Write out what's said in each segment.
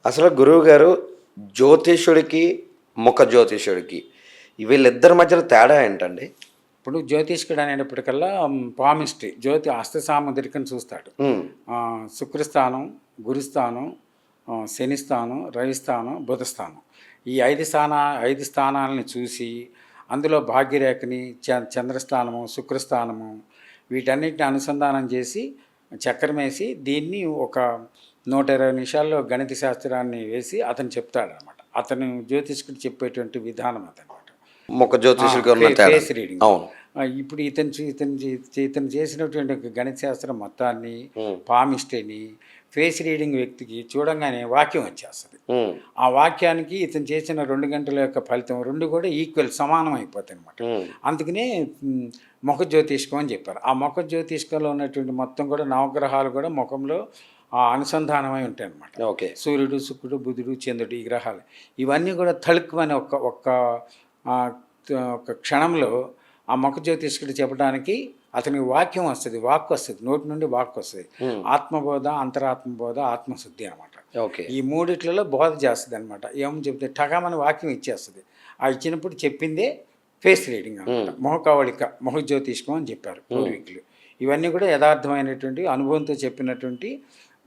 అసలు గురువుగారు జ్యోతిష్యుడికి, ముఖ జ్యోతిష్యుడికి వీళ్ళిద్దరి మధ్యలో తేడా ఏంటండి? ఇప్పుడు జ్యోతిష్కుడు అనేటప్పటికల్లా పామిస్ట్రీ జ్యోతి హస్తసాముద్రికను చూస్తాడు. హ్మ్. శుక్రస్థానం, గురుస్థానం, శనిస్థానం, రవిస్థానం, బుధస్థానం ఈ ఐదు స్థానాలని చూసి అందులో భాగ్యరేఖని చంద్రస్థానము, శుక్రస్థానము వీటన్నిటిని అనుసంధానం చేసి చక్రం వేసి దీన్ని ఒక 120 నిమిషాల్లో గణిత శాస్త్రాన్ని వేసి అతను చెప్తాడనమాట. అతను జ్యోతిష్కుడు చెప్పేటువంటి విధానం అతనమాట. ముఖ జ్యోతిష్యుడికి ఉన్న తేడా. Face reading. అవును. ఇప్పుడు ఇతను చేసినటువంటి ఒక గణిత శాస్త్రం మొత్తాన్ని హ్మ్. పామిస్ట్రీని ఫేస్ రీడింగ్ వ్యక్తికి చూడంగానే వాక్యం వచ్చేస్తుంది. హ్మ్. ఆ వాక్యానికి ఇతను చేసిన 2 గంటల యొక్క ఫలితం 2 కూడా ఈక్వల్ సమానం అయిపోతాయి అనమాట. హ్మ్. అందుకనే ముఖ జ్యోతిష్కం అని చెప్పారు. ఆ ముఖ జ్యోతిష్కంలో ఉన్నటువంటి మొత్తం కూడా నవగ్రహాలు కూడా ముఖంలో అనుసంధానమై ఉంటాయి అన్నమాట. ఓకే. సూర్యుడు, శుక్రుడు, బుధుడు, చంద్రుడు ఈ గ్రహాలు ఇవన్నీ కూడా తళుక్కుమని ఒక క్షణంలో ఆ ముఖ జ్యోతిష్కుడు చెప్పడానికి అతనికి వాక్యం వస్తుంది, వాక్ వస్తుంది, నోటి నుండి వాక్ వస్తుంది. ఆత్మబోధ, అంతరాత్మబోధ, ఆత్మశుద్ధి అనమాట. ఓకే. ఈ మూడిట్లలో బోధ చేస్తుంది అనమాట. ఏమని చెప్తే టగామని వాక్యం ఇచ్చేస్తుంది. ఆ ఇచ్చినప్పుడు చెప్పిందే ఫేస్ రీడింగ్ అనమాట. ముఖకవళిక, ముఖ జ్యోతిష్కం అని చెప్పారు పూర్వీకులు. ఇవన్నీ కూడా యథార్థమైనటువంటి అనుభవంతో చెప్పినటువంటి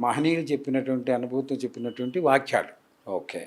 మహనీయులు చెప్పినటువంటి అనుభూతితో చెప్పినటువంటి వాక్యాలు. ఓకే.